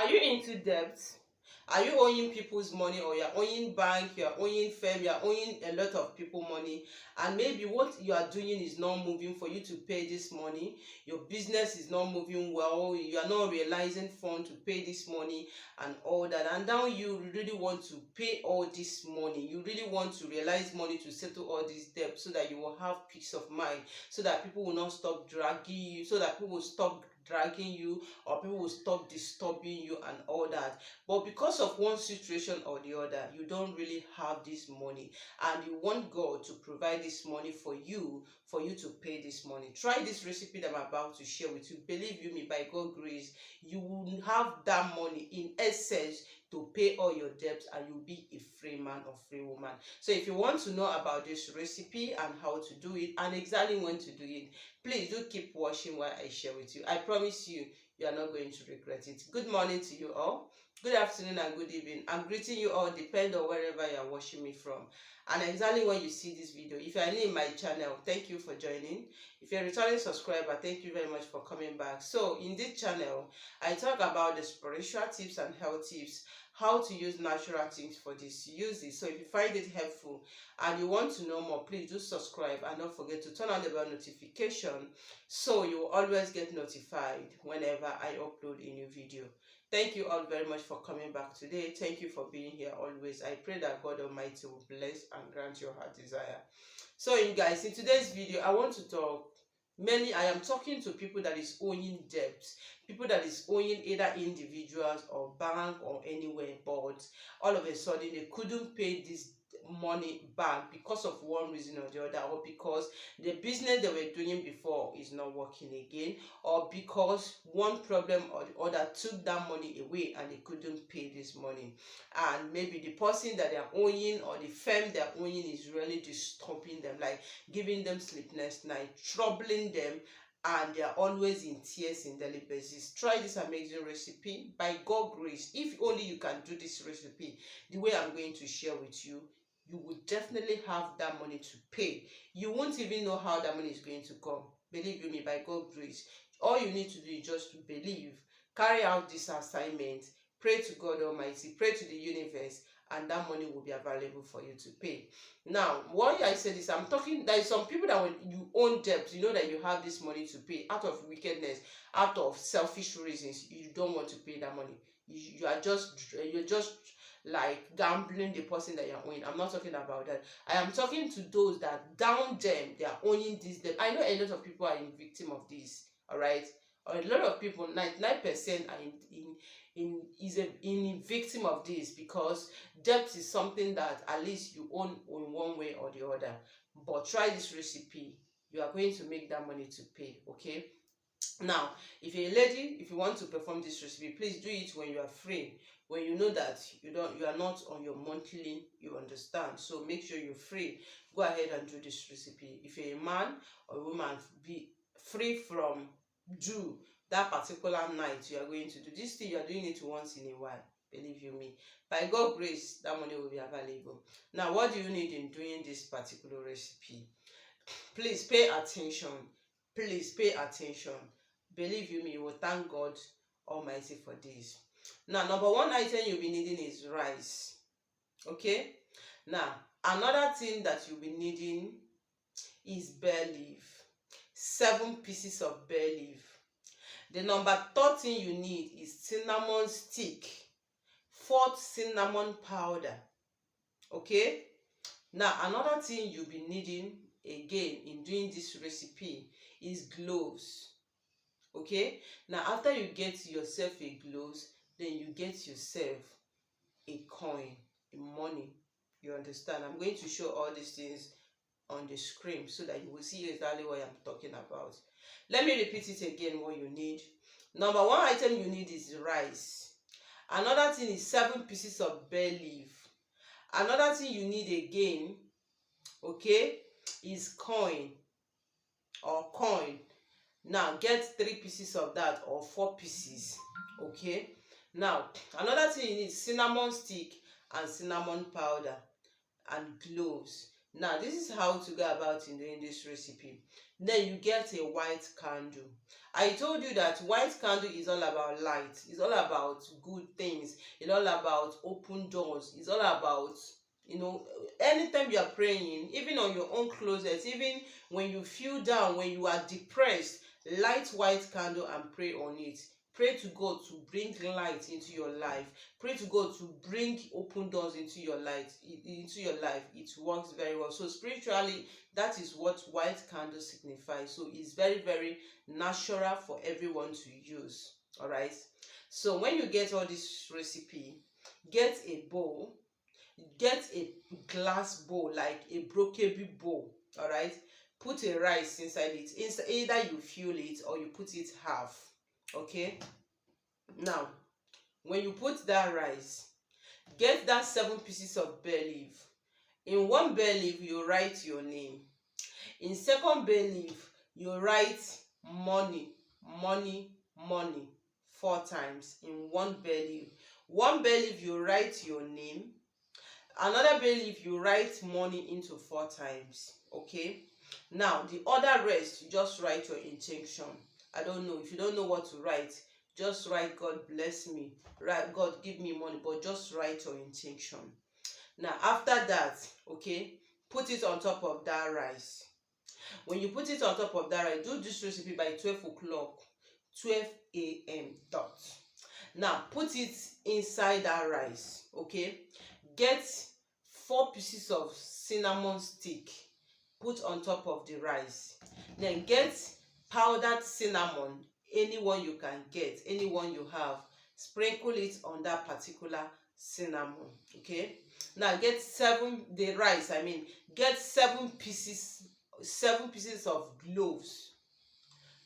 Are you into debt? Are you owing people's money, or you're owing bank, you're owing firm, you're owing a lot of people money, and maybe what you are doing is not moving for you to pay this money? Your business is not moving well, you are not realizing fund to pay this money and all that, and now you really want to pay all this money. You really want to realize money to settle all these debts so that you will have peace of mind, so that people will not stop dragging you, so that people will stop dragging you, or people will stop disturbing you and all that. But because of one situation or the other, you don't really have this money, and you want God to provide this money for you to pay this money. Try this recipe that I'm about to share with you. Believe you me, by God's grace, you will have that money in essence to pay all your debts, and you'll be a free man or free woman. So if you want to know about this recipe and how to do it and exactly when to do it, please do keep watching while I share with you. I promise you, you are not going to regret it. Good morning to you all. Good afternoon and good evening. I'm greeting you all, depend on wherever you are watching me from. And exactly when you see this video, if you are new in my channel, thank you for joining. If you're a returning subscriber, thank you very much for coming back. So in this channel, I talk about the spiritual tips and health tips, how to use natural things for this. Use it. So if you find it helpful and you want to know more, please do subscribe, and don't forget to turn on the bell notification so you will always get notified whenever I upload a new video. Thank you all very much for coming back today. Thank you for being here always. I pray that God Almighty will bless and grant your heart desire. So you guys, in today's video, I want to talk. I am talking to people that is owing debts, people that is owing either individuals or bank or anywhere, but all of a sudden they couldn't pay this money back because of one reason or the other, or because the business they were doing before is not working again, or because one problem or the other took that money away and they couldn't pay this money. And maybe the person that they are owing or the firm they are owing is really disturbing them, like giving them sleepless night, troubling them, and they are always in tears in daily basis. Try this amazing recipe. By God's grace, if only you can do this recipe the way I'm going to share with you, you will definitely have that money to pay. You won't even know how that money is going to come. Believe you me, by God's grace, all you need to do is just to believe, carry out this assignment, pray to God Almighty, pray to the universe, and that money will be available for you to pay. Now, why I said this, I'm talking, there is some people that when you own debt, you know that you have this money to pay out of wickedness, out of selfish reasons, you don't want to pay that money. You're just like gambling the person that you're owing. I'm not talking about that. I am talking to those that down them, they are owing this debt. I know a lot of people are in victim of this, all right? Or a lot of people, 99% are in victim of this, because debt is something that at least you own in one way or the other. But try this recipe, you are going to make that money to pay, okay? Now, if you're a lady, if you want to perform this recipe, please do it when you are free, when you know that you are not on your monthly, you understand. So make sure you're free. Go ahead and do this recipe. If you're a man or a woman, be free from do that particular night you are going to do this thing. You are doing it once in a while. Believe you me, by God's grace, that money will be available. Now, what do you need in doing this particular recipe? Please pay attention. Please pay attention. Believe you me, you will thank God Almighty for this. Now, number one item you'll be needing is rice. Okay? Now, another thing that you'll be needing is bay leaf. 7 pieces of bay leaf. The number 13 you need is cinnamon stick. 4th cinnamon powder. Okay? Now, another thing you'll be needing again in doing this recipe is gloves. Okay, now after you get yourself a gloves, then you get yourself a coin, a money. You understand? I'm going to show all these things on the screen so that you will see exactly what I'm talking about. Let me repeat it again. What you need: number one item you need is rice. Another thing is 7 pieces of bay leaf. Another thing you need again, okay, is coin or coin. Now get 3 pieces of that, or 4 pieces. Okay, now another thing you need: cinnamon stick and cinnamon powder and gloves. Now, this is how to go about in doing this recipe. Then you get a white candle. I told you that white candle is all about light. It's all about good things. It's all about open doors. It's all about, anytime you are praying, even on your own closet, even when you feel down, when you are depressed, light white candle and pray on it. Pray to God to bring light into your life. Pray to God to bring open doors into your life. It works very well. So spiritually, that is what white candle signifies. So it's very, very natural for everyone to use. All right. So when you get all this recipe, get a bowl, get a glass bowl, like a broken bowl. All right. Put a rice inside it. Either you fill it or you put it half. Okay. Now, when you put that rice, get that 7 pieces of bay leaf. In one bay leaf, you write your name. In second bay leaf, you write money, money, money 4 times in one bay leaf. One bay leaf, you write your name. Another bay leaf, you write money into 4 times. Okay. Now, the other rest, you just write your intention. I don't know. If you don't know what to write, just write God bless me, write God give me money, but just write your intention. Now, after that, okay, put it on top of that rice. When you put it on top of that rice, do this recipe by 12 o'clock, 12 a.m. dot. Now, put it inside that rice. Okay, get 4 pieces of cinnamon stick, put on top of the rice. Then get powdered cinnamon, anyone you can get, anyone you have, sprinkle it on that particular cinnamon. Okay, now get 7 pieces of cloves.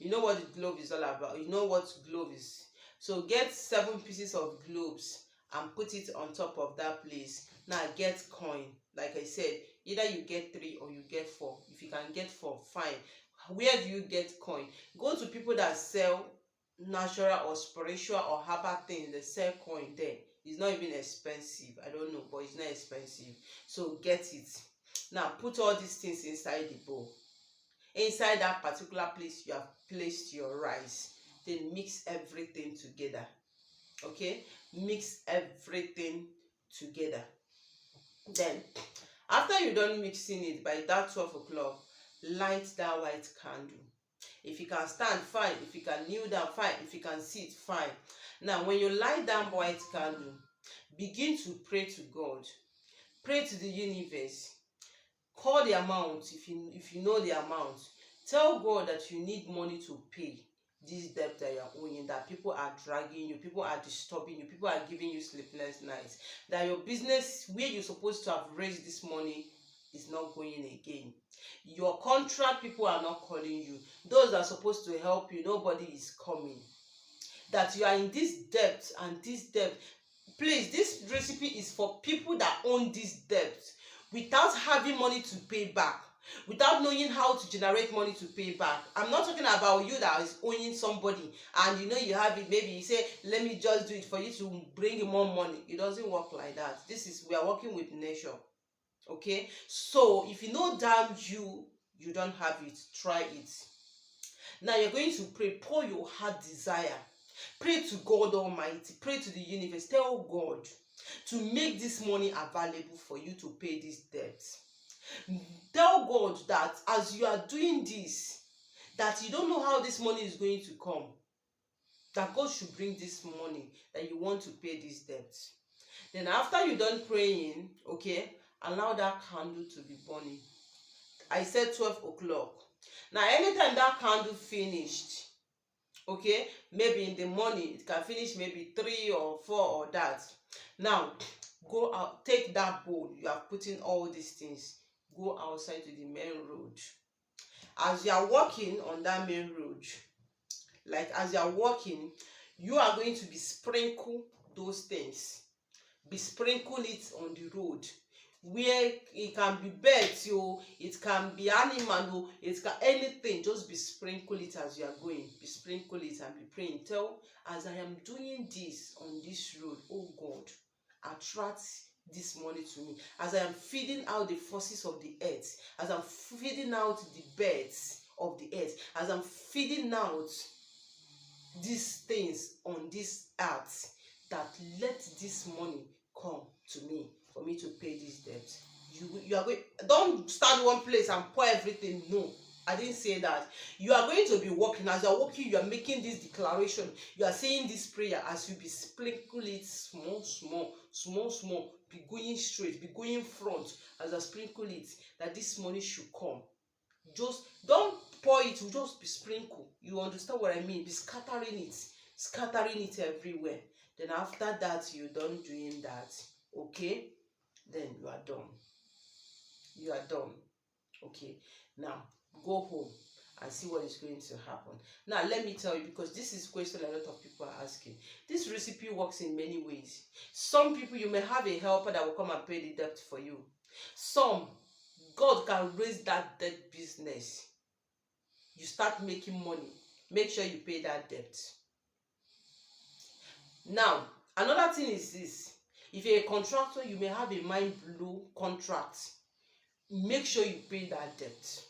You know what the glove is all about. You know what glove is. So get 7 pieces of cloves and put it on top of that place. Now get coin. Like I said, either you get 3 or you get 4. If you can get 4, fine. Where do you get coin? Go to people that sell natural or spiritual or herbal things. They sell coin there. It's not even expensive. I don't know, but it's not expensive. So get it. Now put all these things inside the bowl. Inside that particular place you have placed your rice. Then mix everything together. Okay, mix everything together. Then after you're done mixing it, by that 12 o'clock, light that white candle. If you can stand, fine. If you can kneel down, fine. If you can sit, fine. Now, when you light that white candle, begin to pray to God. Pray to the universe. Call the amount if you know the amount. Tell God that you need money to pay this debt that you are owing, that people are dragging you, people are disturbing you, people are giving you sleepless nights, that your business where you're supposed to have raised this money is not going again. Your contract people are not calling you. Those that are supposed to help you, nobody is coming. That you are in this debt and this debt. Please, this recipe is for people that own this debt without having money to pay back, without knowing how to generate money to pay back. I'm not talking about you that is owing somebody and you have it. Maybe you say, let me just do it for you to bring more money. It doesn't work like that. We are working with nature. Okay, so if you know damn you don't have it, try it. Now you're going to pray. Pour your heart desire. Pray to God Almighty. Pray to the universe. Tell God to make this money available for you to pay this debt. Tell God that as you are doing this, that you don't know how this money is going to come, that God should bring this money, that you want to pay this debt. Then after you're done praying, okay, allow that candle to be burning. I said 12 o'clock. Now anytime that candle finished, okay, maybe in the morning, it can finish maybe 3 or 4 or that. Now go out, take that bowl you are putting all these things, go outside to the main road. As you are walking on that main road, like as you are walking, you are going to be sprinkle those things. Be sprinkle it on the road, where it can be birds, it can be animal, it can anything. Just be sprinkle it as you are going. Be sprinkle it and be praying. Tell, as I am doing this on this road, oh God, attract this money to me, as I am feeding out the forces of the earth, as I'm feeding out the birds of the earth, as I'm feeding out these things on this earth, that let this money come to me for me to pay this debt. You are going, don't start one place and pour everything. No, I didn't say that. You are going to be working. As you are working, you are making this declaration, you are saying this prayer as you be sprinkle it small small, be going straight, be going front. As I sprinkle it, that this money should come. Just don't pour it, just be sprinkle. You understand what I mean? Be scattering it everywhere. Then after that, you're done doing that, okay, then you are done. Okay, now go home and see what is going to happen. Now let me tell you, because this is a question a lot of people are asking. This recipe works in many ways. Some people, you may have a helper that will come and pay the debt for you. Some, God can raise that debt business. You start making money, make sure you pay that debt. Now another thing is this: if you're a contractor, you may have a mind blow contract. Make sure you pay that debt,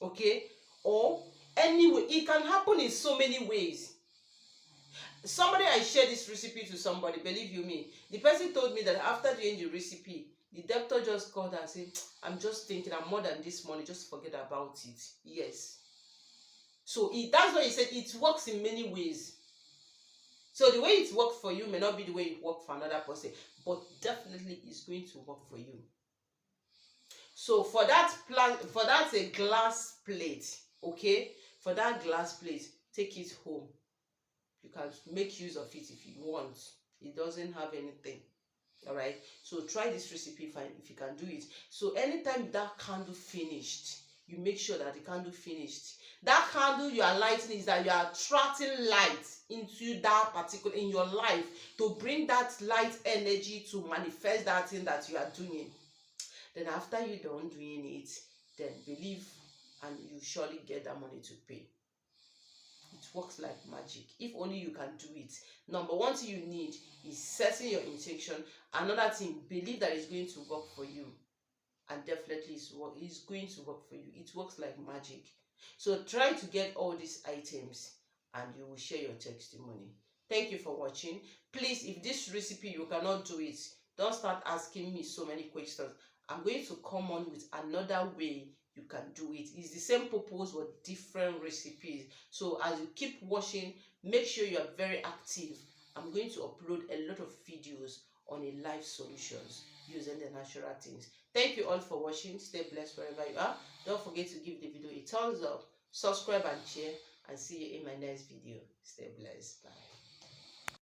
okay? Or anyway, it can happen in so many ways. Somebody, I shared this recipe to somebody, believe you me, the person told me that after doing the recipe, the debtor just called and said, I'm just thinking I'm more than this money, just forget about it. Yes. So that's why he said it works in many ways. So the way it worked for you may not be the way it worked for another person, but definitely it's going to work for you. So for that a glass plate, okay, for that glass plate, take it home. You can make use of it if you want. It doesn't have anything. All right, so try this recipe if you can do it. So anytime that candle finished, you make sure that the candle finished. That candle you are lighting is that you are attracting light into that particular in your life, to bring that light energy to manifest that thing that you are doing. Then after you're done doing it, then believe and you surely get that money to pay. It works like magic if only you can do it. Number one thing you need is setting your intention. Another thing, believe that it's going to work for you, and definitely it's going to work for you. It works like magic. So try to get all these items and you will share your testimony. Thank you for watching. Please, if this recipe you cannot do it, don't start asking me so many questions. I'm going to come on with another way you can do it. It's the same purpose but different recipes. So as you keep watching, make sure you are very active. I'm going to upload a lot of videos on a life solutions using the natural things. Thank you all for watching. Stay blessed wherever you are. Don't forget to give the video a thumbs up, subscribe and share, and see you in my next video. Stay blessed. Bye.